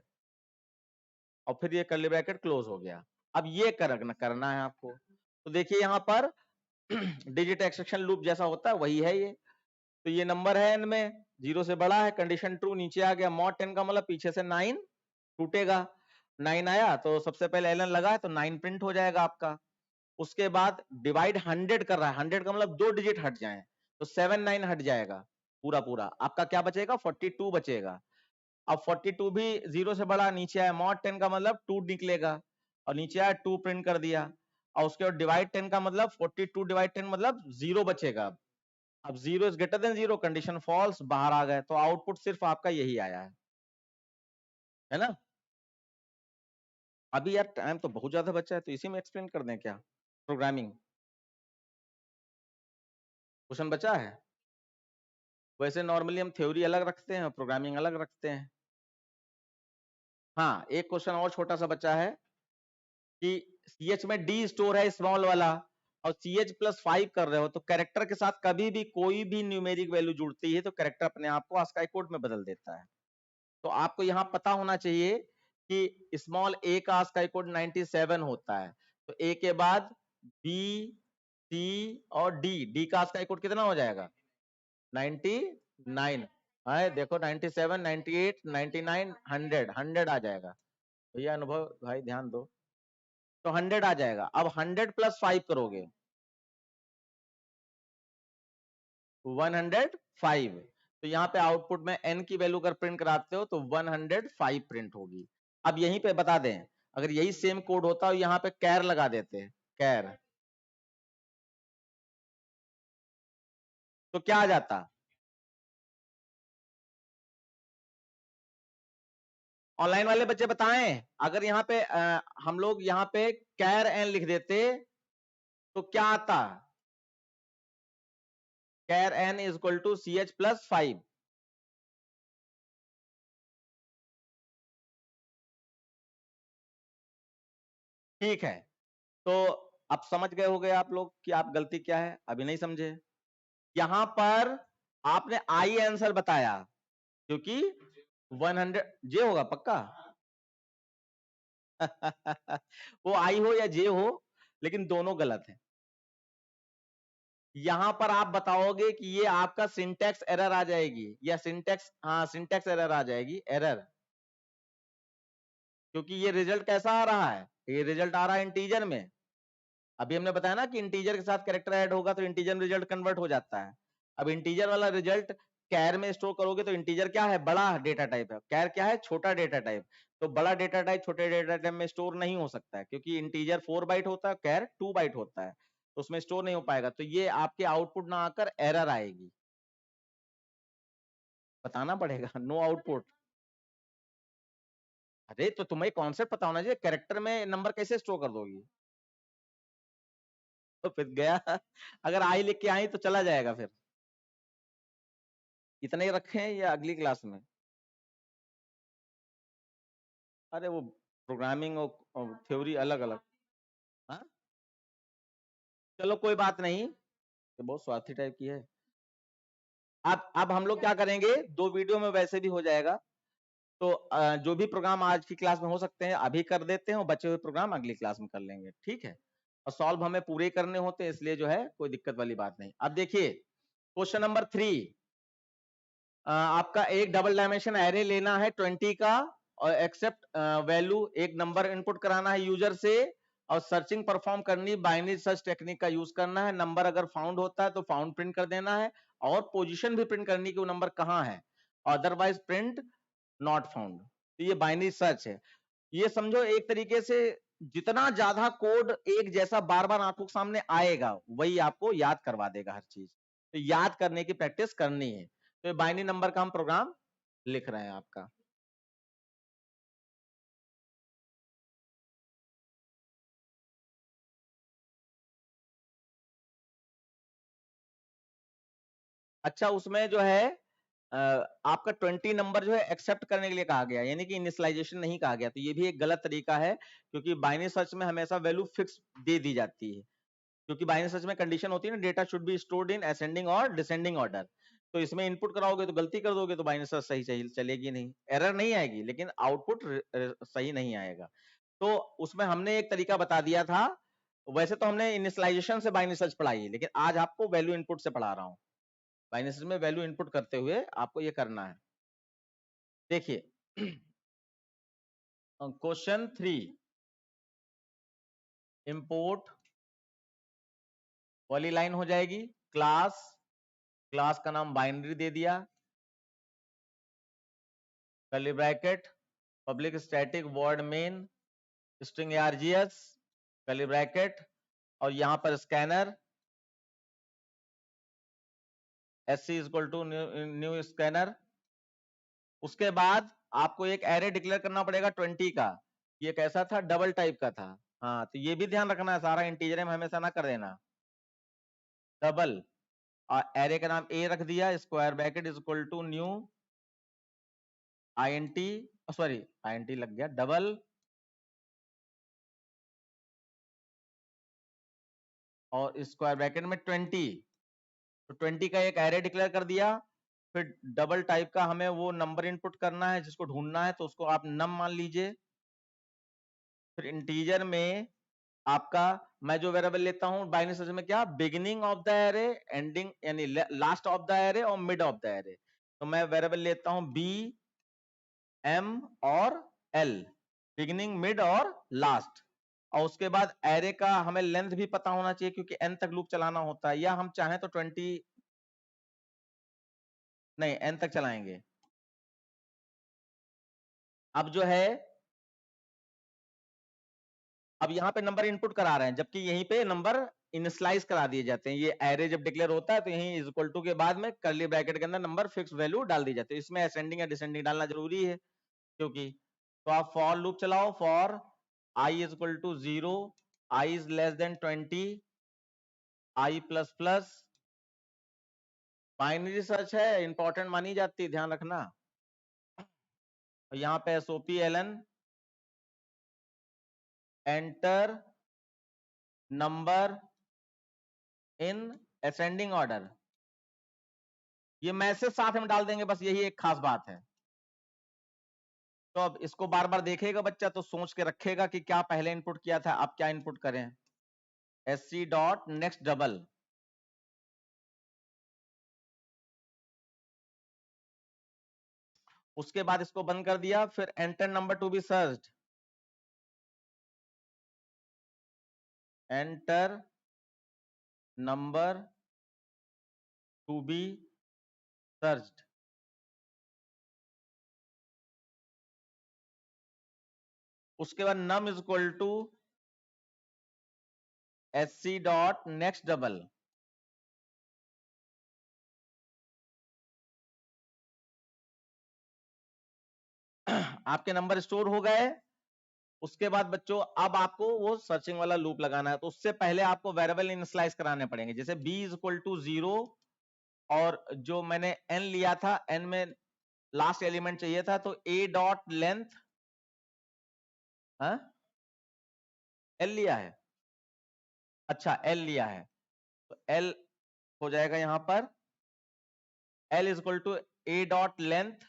और फिर ये कर्ली ब्रैकेट क्लोज हो गया। अब ये करना है आपको। तो देखिए यहां पर डिजिट एक्सट्रैक्शन लूप जैसा होता है वही है ये। तो ये नंबर है n में, 0 से बड़ा है, कंडीशन ट्रू, नीचे आ गया। mod 10 का मतलब पीछे से 9 टूटेगा, 9 आया तो सबसे पहले ln लगा है तो 9 प्रिंट हो जाएगा आपका। उसके बाद डिवाइड 100 कर रहा है, 100 का मतलब 2 डिजिट हट जाए तो 7 9 हट जाएगा, पूरा पूरा आपका क्या बचेगा, 42 बचेगा। अब 42 भी 0 से बड़ा, नीचे आया, mod 10 का मतलब 2 निकलेगा और नीचे आया 2 प्रिंट कर दिया। और उसके बाद डिवाइड 10 का मतलब 42 डिवाइड 10 मतलब 0 बचेगा। अब 0 is greater than 0, condition false, बाहर आ गए। तो आउटपुट सिर्फ आपका यही आया है ना। अभी यार टाइम तो बहुत ज्यादा बचा है, तो इसी में एक्सप्लेन कर दें क्या, प्रोग्रामिंग क्वेश्चन बचा है। वैसे नॉर्मली हम थ्योरी अलग रखते हैं और प्रोग्रामिंग अलग रखते हैं। हाँ, एक क्वेश्चन और छोटा सा बचा है कि CH में D स्टोर है स्मॉल वाला और CH+5 कर रहे हो तो कैरेक्टर के साथ कभी भी कोई भी न्यूमेरिक वैल्यू जुड़ती है तो कैरेक्टर अपने आप को ASCII कोड में बदल देता है। तो आपको यहाँ पता होना चाहिए कि स्मॉल a का ASCII कोड 97 होता है, तो a के बाद B, C और D का ASCII कोड कितना हो जाएगा, 99 है। देखो 97, 98, 99, 100, 100 आ जाएगा। भैया अनुभव भाई ध्यान दो, तो 100 आ जाएगा। अब 100+5 करोगे 105, तो यहाँ पे आउटपुट में n की वैल्यू अगर प्रिंट कराते हो तो 105 प्रिंट होगी। अब यहीं पे बता दें, अगर यही सेम कोड होता है यहाँ पे कैर लगा देते हैं, कैर, तो क्या आ जाता, ऑनलाइन वाले बच्चे बताएं, अगर यहाँ पे हम लोग यहाँ पे कैर एन लिख देते तो क्या आता, care n is equal to CH+5। ठीक है, तो अब समझ गए होंगे आप लोग कि आप गलती क्या है, अभी नहीं समझे। यहां पर आपने आई आंसर बताया क्योंकि 100 जे होगा पक्का। वो आई हो या जे हो, लेकिन दोनों गलत है। यहां पर आप बताओगे कि ये आपका सिंटैक्स एरर आ जाएगी या सिंटैक्स, हाँ सिंटैक्स एरर आ जाएगी, एरर, क्योंकि ये रिजल्ट कैसा आ रहा है, ये रिजल्ट आ रहा है इंटीजर में। अभी हमने बताया ना कि इंटीजर के साथ कैरेक्टर ऐड होगा तो इंटीजर में रिजल्ट कन्वर्ट हो जाता है। अब इंटीजर वाला रिजल्ट कैर में स्टोर करोगे तो इंटीजर क्या है, बड़ा डेटा टाइप है, कैर क्या है, छोटा डेटा टाइप। तो बड़ा डेटा टाइप छोटे डेटा टाइप में स्टोर नहीं हो सकता है क्योंकि इंटीजर 4 बाइट होता है, कैर 2 बाइट होता है, तो उसमें स्टोर नहीं हो पाएगा। तो ये आपके आउटपुट ना आकर एरर आएगी, बताना पड़ेगा नो आउटपुट। अरे तो तुम्हें कॉन्सेप्ट पता होना चाहिए, कैरेक्टर में नंबर कैसे स्टोर कर दोगी, तो फिर गया अगर आई लिख के आई तो चला जाएगा फिर। इतने ही रखे या अगली क्लास में, अरे वो प्रोग्रामिंग और थ्योरी अलग अलग। हाँ चलो कोई बात नहीं, ये बहुत स्वार्थी टाइप की है। अब हम लोग क्या करेंगे, 2 वीडियो में वैसे भी हो जाएगा, तो जो भी प्रोग्राम आज की क्लास में हो सकते हैं अभी कर देते हैं और बचे हुए प्रोग्राम अगली क्लास में कर लेंगे, ठीक है। और सॉल्व हमें पूरे करने होते हैं, इसलिए जो है कोई दिक्कत वाली बात नहीं। अब देखिए क्वेश्चन नंबर 3, आपका एक डबल डायमेंशन एरे लेना है 20 का और एक्सेप्ट वैल्यू, एक नंबर इनपुट कराना है यूजर से और सर्चिंग परफॉर्म करनी, बाइनरी सर्च टेक्निक का यूज करना है। नंबर अगर फाउंड होता है तो फाउंड प्रिंट कर देना है और पोजीशन भी प्रिंट करनी कि वो नंबर कहां है, अदरवाइज प्रिंट नॉट फाउंड। तो ये बाइनरी सर्च है। ये समझो एक तरीके से जितना ज्यादा कोड एक जैसा बार बार आंखों के सामने आएगा वही आपको याद करवा देगा हर चीज, तो याद करने की प्रैक्टिस करनी है। तो ये बाइनरी नंबर का हम प्रोग्राम लिख रहे हैं आपका। अच्छा उसमें जो है आपका 20 नंबर जो है एक्सेप्ट करने के लिए कहा गया, यानी कि इनिशियलाइजेशन नहीं कहा गया, तो ये भी एक गलत तरीका है, क्योंकि बाइनरी सर्च में हमेशा वैल्यू फिक्स दे दी जाती है, क्योंकि बाइनरी सर्च में कंडीशन होती है ना, data should be stored in ascending और डिसेंडिंग ऑर्डर। तो इसमें इनपुट कराओगे तो गलती कर दोगे तो बाइनरी सर्च सही चलेगी नहीं, एरर नहीं आएगी, लेकिन आउटपुट सही नहीं आएगा। तो उसमें हमने एक तरीका बता दिया था। वैसे तो हमने इनिशियलाइजेशन से बाइनरी सर्च पढ़ाई है, लेकिन आज आपको वैल्यू इनपुट से पढ़ा रहा हूं। बाइनरी सर्च में वैल्यू इनपुट करते हुए आपको ये करना है। देखिए क्वेश्चन 3, इंपोर्ट वाली लाइन हो जाएगी, क्लास का नाम बाइनरी दे दिया, curly bracket, public static word main string args curly bracket, और यहां पर scanner sc equal to new scanner. उसके बाद आपको एक एरे डिक्लेयर करना पड़ेगा 20 का। ये कैसा था? डबल टाइप का था। हाँ, तो ये भी ध्यान रखना है, सारा इंटीजर में हमेशा ना कर देना, डबल। और एरे का नाम ए रख दिया, square bracket is equal to new INT, sorry INT लग गया, डबल और स्क्वायर ब्रैकेट में 20। तो 20 का एक एरे डिक्लेयर कर दिया। फिर डबल टाइप का हमें वो नंबर इनपुट करना है जिसको ढूंढना है, तो उसको आप नम मान लीजिए। फिर इंटीजर में आपका मैं जो वेरिएबल लेता हूं बाइनरी सर्च में, क्या beginning of the array, ending यानी लास्ट ऑफ द एरे और मिड ऑफ द एरे। तो मैं वेरिएबल लेता हूं बी, एम और एल, बिगिनिंग, मिड और लास्ट। और उसके बाद एरे का हमें लेंथ भी पता होना चाहिए, क्योंकि एन तक लूप चलाना होता है, या हम चाहें तो 20 नहीं एन तक चलाएंगे। अब जो है, अब यहाँ पे नंबर इनपुट करा रहे हैं, जबकि यहीं पे नंबर इनिशियलाइज करा दिए जाते हैं। ये एरे जब डिक्लेयर होता है तो यहीं इज इक्वल टू के बाद में कर्ली ब्रैकेट के अंदर नंबर फिक्स वैल्यू डाल दी जाती है। इसमें असेंडिंग या डिसेंडिंग डालना जरूरी है, क्योंकि तो आप फॉर लूप चलाओ, for I is equal to 0, I is less than 20, I plus plus. Binary search है, इंपॉर्टेंट मानी जाती है, ध्यान रखना। यहाँ पे SOPLN enter number in ascending order, ये मैसेज साथ में डाल देंगे, बस यही एक खास बात है। तो अब इसको बार बार देखेगा बच्चा तो सोच के रखेगा कि क्या पहले इनपुट किया था, अब क्या इनपुट करें। SC डॉट नेक्स्ट डबल, उसके बाद इसको बंद कर दिया। फिर enter number to be searched, enter number to be searched. उसके बाद num is equal to SC dot next double, आपके नंबर स्टोर हो गए। उसके बाद बच्चों अब आपको वो सर्चिंग वाला लूप लगाना है, तो उससे पहले आपको वेरिएबल इनिशियलाइज कराने पड़ेंगे। जैसे b इज इक्वल टू 0, और जो मैंने n लिया था, n में लास्ट एलिमेंट चाहिए था, तो a डॉट लेंथ, l लिया है, अच्छा l लिया है, तो l हो जाएगा यहां पर l is equal to a dot length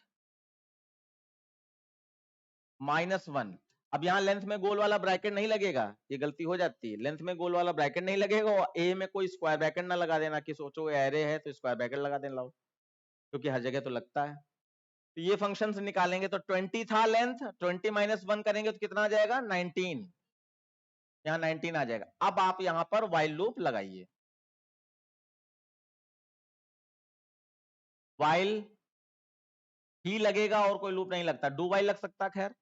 -1। अब यहां लेंथ में गोल वाला ब्रैकेट नहीं लगेगा, ये गलती हो जाती है, लेंथ में गोल वाला ब्रैकेट नहीं लगेगा, और a में कोई स्क्वायर ब्रैकेट ना लगा देना कि सोचो एरे है तो स्क्वायर ब्रैकेट लगा देना, क्योंकि हर जगह तो लगता है। तो ये फंक्शन से निकालेंगे, तो 20 था लेंथ, 20 -1 करेंगे तो कितना आ जाएगा? 19, यहाँ 19 आ जाएगा। अब आप यहां पर while लूप लगाइए, while ही लगेगा और कोई लूप नहीं लगता, डू while लग सकता। खैर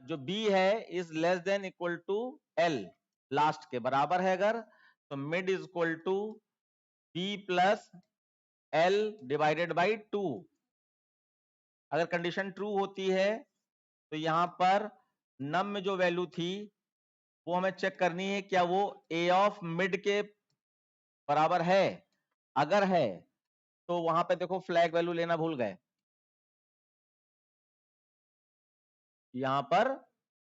जो b है is less than equal to l, last के बराबर है अगर, तो mid is equal to b plus l divided by 2। अगर कंडीशन ट्रू होती है तो यहां पर नम में जो वैल्यू थी वो हमें चेक करनी है, क्या वो a ऑफ मिड के बराबर है। अगर है तो वहां पे देखो फ्लैग वैल्यू लेना भूल गए। यहां पर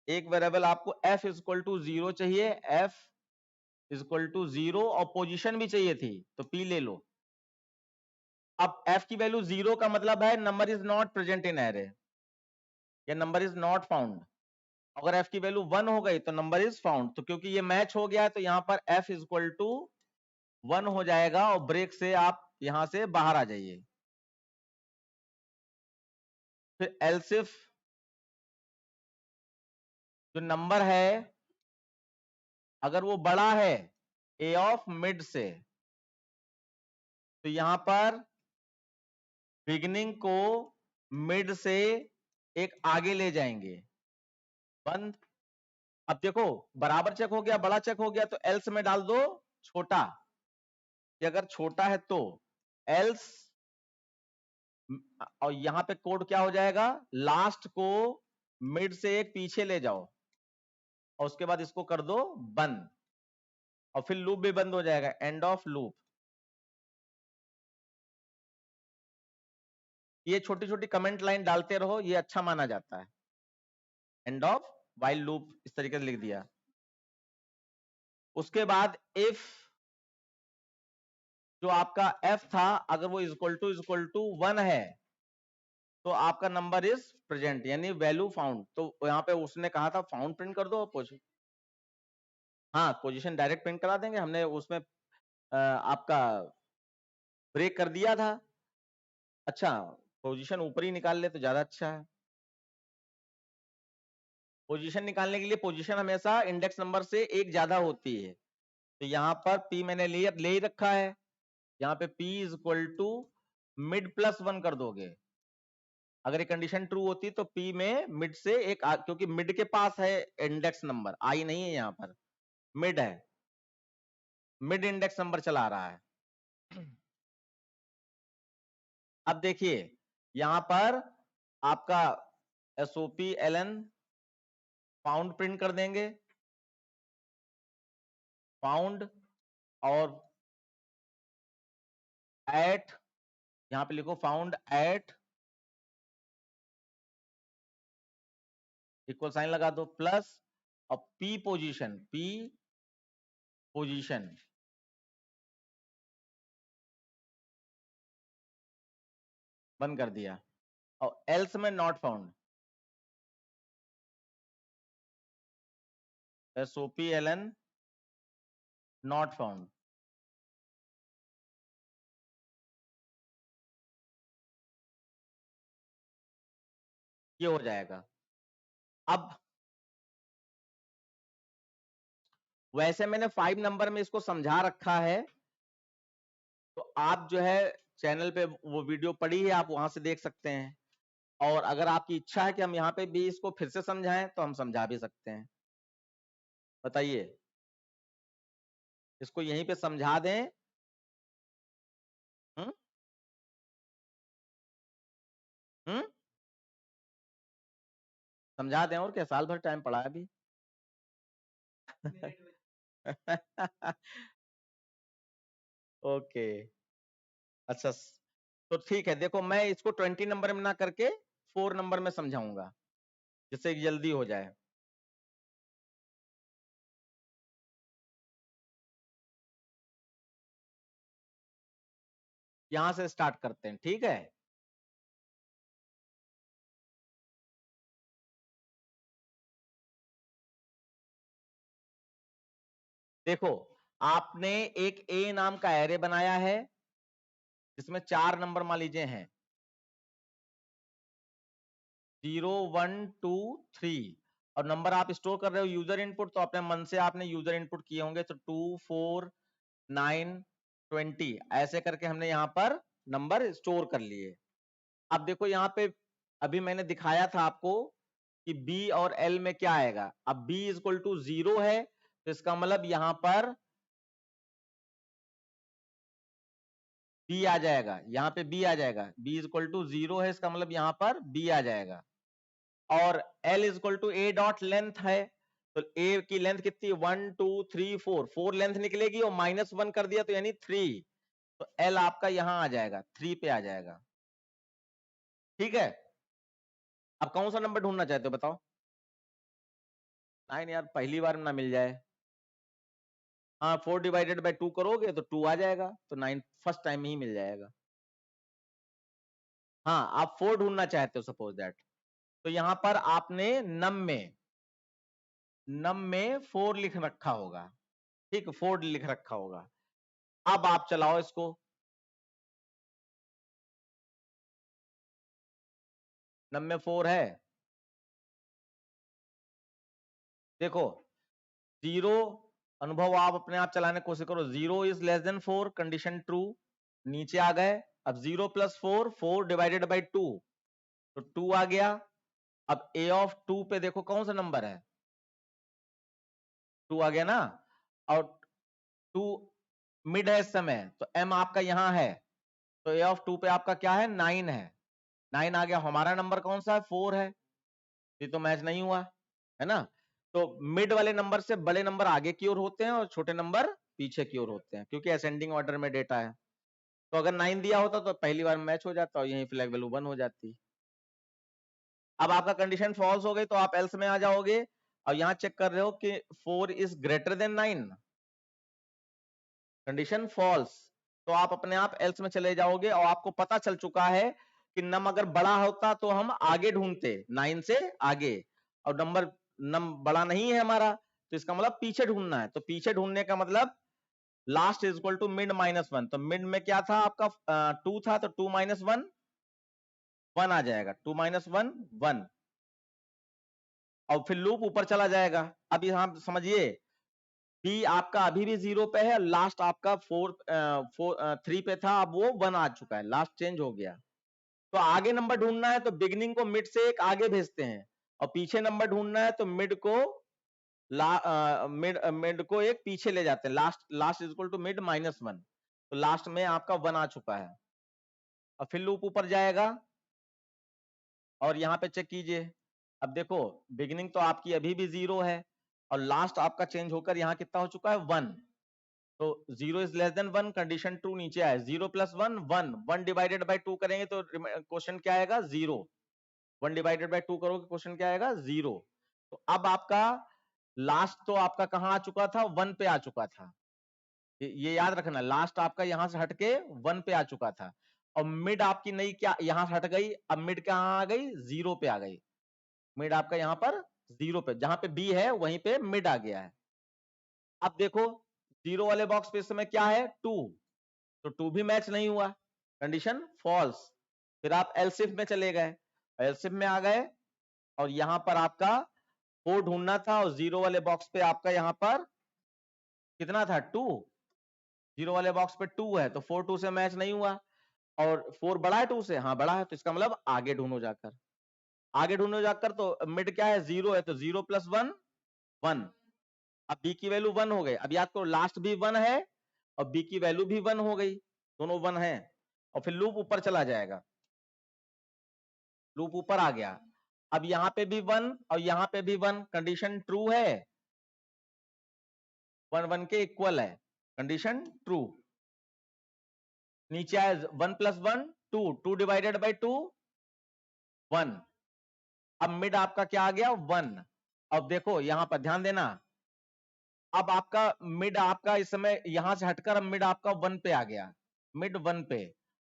एक वेरिएबल आपको f इक्वल टू 0 चाहिए, f इक्वल टू 0 और पोजीशन भी चाहिए थी, तो p ले लो। अब f की वैल्यू 0 का मतलब है number is not present in array, या नंबर इज नॉट फाउंड। अगर f की वैल्यू 1 हो गई तो नंबर इज फाउंड। तो क्योंकि ये मैच हो गया है तो यहां पर f इक्वल टू 1 हो जाएगा और ब्रेक से आप यहां से बाहर आ जाइए। फिर एल्स इफ जो नंबर है अगर वो बड़ा है a ऑफ मिड से, तो यहां पर बिगिनिंग को मिड से एक आगे ले जाएंगे, बंद। अब देखो बराबर चेक हो गया, बड़ा चेक हो गया, तो एल्स में डाल दो छोटा, कि अगर छोटा है तो एल्स, और यहां पे कोड क्या हो जाएगा, लास्ट को मिड से एक पीछे ले जाओ और उसके बाद इसको कर दो बंद, और फिर लूप भी बंद हो जाएगा, एंड ऑफ लूप। ये छोटी छोटी कमेंट लाइन डालते रहो, ये अच्छा माना जाता है। एंड ऑफ व्हाइल लूप इस तरीके से लिख दिया। उसके बाद इफ जो आपका f था अगर वो इक्वल टू 1 है तो आपका नंबर इज प्रेजेंट, यानी वैल्यू फाउंड। तो यहाँ पे उसने कहा था फाउंड प्रिंट कर दो, हाँ पोजीशन डायरेक्ट प्रिंट करा देंगे, हमने उसमें आपका ब्रेक कर दिया था। अच्छा पोजीशन ऊपर ही निकाल ले तो ज्यादा अच्छा है। पोजीशन निकालने के लिए पोजीशन हमेशा इंडेक्स नंबर से एक ज्यादा होती है, तो यहाँ पर p मैंने ले ही रखा है, यहाँ पे p is equal to mid plus 1 कर दोगे। अगर ये कंडीशन ट्रू होती तो p में मिड से एक क्योंकि मिड के पास है इंडेक्स नंबर, आई नहीं है, यहाँ पर मिड है, मिड इंडेक्स नंबर चला रहा है। अब देखिए यहां पर आपका एसओपी एलएन फाउंड प्रिंट कर देंगे, फाउंड और एट, यहां पे लिखो फाउंड एट इक्वल साइन लगा दो प्लस और p पोजीशन बंद कर दिया, और एल्स में not found, SOP LN not found, ये हो जाएगा। अब वैसे मैंने 5 नंबर में इसको समझा रखा है, तो आप जो है चैनल पे वो वीडियो पड़ी है, आप वहां से देख सकते हैं, और अगर आपकी इच्छा है कि हम यहाँ पे भी इसको फिर से समझाएं तो हम समझा भी सकते हैं। बताइए, इसको यहीं पे समझा दें? हम्म हम्म समझा दें, और क्या, साल भर टाइम पड़ा है अभी। ओके, अच्छा तो ठीक है, देखो मैं इसको 20 नंबर में ना करके 4 नंबर में समझाऊंगा, जिससे जल्दी हो जाए। यहां से स्टार्ट करते हैं, ठीक है। देखो आपने एक ए नाम का एरे बनाया है जिसमें 4 नंबर मान लीजिए हैं, 0 1 2 3, और नंबर आप स्टोर कर रहे हो यूजर इनपुट, तो अपने मन से आपने यूजर इनपुट किए होंगे, तो 2 4 9 20 ऐसे करके हमने यहाँ पर नंबर स्टोर कर लिए। अब देखो यहाँ पे अभी मैंने दिखाया था आपको कि B और L में क्या आएगा। अब B इक्वल टू 0 है तो इसका मतलब यहां पर B आ जाएगा, यहाँ पे B आ जाएगा, B इक्वल टू 0 है, इसका मतलब यहाँ पर B आ जाएगा। और L equal to A dot length है, तो A की लेंथ कितनी, 1 2 3 4 लेंथ निकलेगी, और -1 कर दिया तो यानी 3, तो L आपका यहां आ जाएगा, 3 पे आ जाएगा। ठीक है, अब कौन सा नंबर ढूंढना चाहते हो बताओ? 9 यार, पहली बार में ना मिल जाए। हाँ, 4 डिवाइडेड बाई 2 करोगे तो 2 आ जाएगा, तो 9 फर्स्ट टाइम ही मिल जाएगा। हाँ, आप 4 ढूंढना चाहते हो सपोज दैट, तो यहां पर आपने नम में 4 लिख रखा होगा। ठीक, 4 लिख रखा होगा। अब आप चलाओ इसको। नम में 4 है, देखो 0 अनुभव आप अपने आप चलाने की कोशिश करो। 0 is less then 4, condition true, नीचे आ गए। अब 0 प्लस 4, 4 डिवाइडेड बाई 2, तो 2 आ गया। अब a ऑफ 2 पे देखो कौन सा नंबर है, 2 आ गया ना, और 2 मिड है इस समय, तो m आपका यहां है, तो a ऑफ 2 पे आपका क्या है, 9 है। 9 आ गया, हमारा नंबर कौन सा है, 4 है, ये तो मैच नहीं हुआ है ना। तो मिड वाले नंबर से बड़े नंबर आगे की ओर होते हैं और छोटे नंबर पीछे की ओर होते हैं, क्योंकि असेंडिंग ऑर्डर में डेटा है। तो अगर 9 दिया होता तो पहली बार मैच हो जाता और यही फ्लैग वैल्यू 1 हो जाती। अब आपका कंडीशन फॉल्स हो गई तो आप एल्स में आ जाओगे, और यहां चेक कर रहे हो कि 4 is greater than 9, condition false, तो आप अपने आप एल्स में चले जाओगे, और आपको पता चल चुका है कि नम अगर बड़ा होता तो हम आगे ढूंढते, 9 से आगे, और नंबर नम बड़ा नहीं है हमारा, तो इसका मतलब पीछे ढूंढना है। तो पीछे ढूंढने का मतलब last is equal to mid minus 1, तो मिड में क्या था आपका, 2 था, तो 2 माइनस 1 1 आ जाएगा, 2 माइनस 1 1, और फिर लूप ऊपर चला जाएगा। अब यहां समझिए, बी आपका अभी भी 0 पे है, लास्ट आपका 3 पे था, अब वो 1 आ चुका है, लास्ट चेंज हो गया। तो आगे नंबर ढूंढना है तो बिगनिंग को मिड से एक आगे भेजते हैं, और पीछे नंबर ढूंढना है तो मिड को मिड को एक पीछे ले जाते हैं, last is equal to mid minus 1, तो लास्ट में आपका 1 आ चुका है। और फिर लूप ऊपर जाएगा, और यहां पे चेक कीजिए, अब देखो बिगिनिंग तो आपकी अभी भी 0 है, और लास्ट आपका चेंज होकर यहां कितना हो चुका है, 1, तो 0 is less then 1, condition true, नीचे आए 0 प्लस 1 1, 1 डिवाइडेड बाई 2 करेंगे तो क्वेश्चन क्या आएगा, 0, 1 डिवाइडेड बाई 2 करोगे क्वेश्चन क्या आएगा, 0। तो अब आपका लास्ट तो आपका कहां आ चुका था, 1 पे आ चुका था, ये याद रखना, लास्ट आपका यहां से हटके 1 पे आ चुका था, और मिड आपकी नहीं क्या यहां से हट गई, अब मिड कहां आ गई, 0 पे आ गई, मिड आपका यहां पर 0 पे, जहां पे बी है वहीं पे मिड आ गया है। अब देखो 0 वाले बॉक्स पे इस समय क्या है, 2, तो 2 भी मैच नहीं हुआ, कंडीशन फॉल्स। फिर आप एलसिफ में चले गए, एलसिफ में आ गए, और यहां पर आपका 4 ढूंढना था, और 0 वाले बॉक्स पे आपका यहां पर कितना था, 2, 0 वाले बॉक्स पे 2 है, तो 4 2 से मैच नहीं हुआ, और 4 बड़ा है 2 से, हाँ बड़ा है, तो इसका मतलब आगे ढूंढो जाकर, आगे ढूंढो जाकर, तो मिड क्या है, 0 है, तो 0 प्लस 1 1, अब बी की वैल्यू 1 हो गई, अब याद करो लास्ट भी 1 है और बी की वैल्यू भी 1 हो गई, दोनों 1 है, और फिर लूप ऊपर चला जाएगा, लूप ऊपर आ गया, अब यहां पे भी 1 और यहां पे भी 1, कंडीशन ट्रू है, 1 1 के इक्वल है, कंडीशन ट्रू, नीचे आए 1 प्लस 1 2, 2 डिवाइडेड बाई 2 1, अब मिड आपका क्या आ गया, 1। अब देखो यहां पर ध्यान देना, अब आपका मिड आपका इस समय यहां से हटकर अब मिड आपका 1 पे आ गया, मिड 1 पे,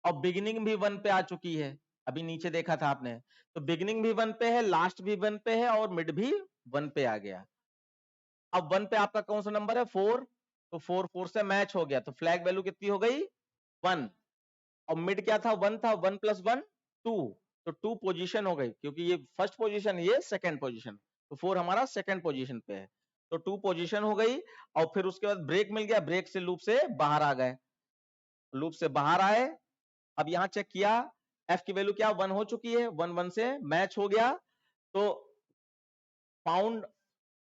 और बिगिनिंग भी 1 पे आ चुकी है, अभी नीचे देखा था आपने, तो बिगिनिंग भी 1 पे है, लास्ट भी 1 पे है, और मिड भी 1 पे आ गया। अब 1 पे आपका कौन सा नंबर है, 4, तो 4 4 से मैच हो गया, तो फ्लैग वैल्यू कितनी हो गई, 1, और मिड क्या था, 1 था, 1 प्लस 1 2, तो 2 पोजीशन हो गई, क्योंकि ये फर्स्ट पोजीशन, ये सेकंड पोजीशन, तो 4 हमारा सेकंड पोजीशन पे है, तो 2 पोजीशन हो गई, और फिर उसके बाद ब्रेक मिल गया, ब्रेक से लूप से बाहर आ गए, लूप से बाहर आए, अब यहां चेक किया, एफ की वैल्यू क्या 1 हो चुकी है, 1 1 से मैच हो गया, तो फाउंड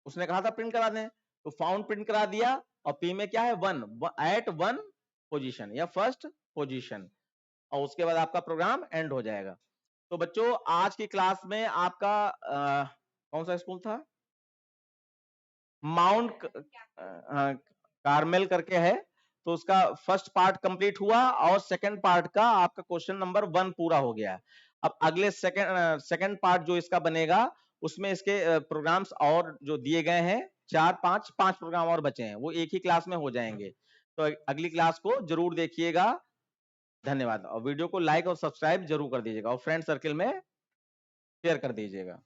उसने कहा था प्रिंट करा दें, तो फाउंड प्रिंट करा दिया, और पी में क्या है 1 एट 1 पोजीशन या फर्स्ट पोजीशन, और उसके बाद आपका प्रोग्राम एंड हो जाएगा। तो बच्चों आज की क्लास में आपका कौन सा स्कूल था, माउंट कार्मेल करके है, तो उसका फर्स्ट पार्ट कंप्लीट हुआ और सेकंड पार्ट का आपका क्वेश्चन नंबर 1 पूरा हो गया। अब अगले सेकंड पार्ट जो इसका बनेगा उसमें इसके प्रोग्राम्स और जो दिए गए हैं 4 5 प्रोग्राम और बचे हैं, वो एक ही क्लास में हो जाएंगे। तो अगली क्लास को जरूर देखिएगा। धन्यवाद। और वीडियो को लाइक और सब्सक्राइब जरूर कर दीजिएगा और फ्रेंड सर्किल में शेयर कर दीजिएगा।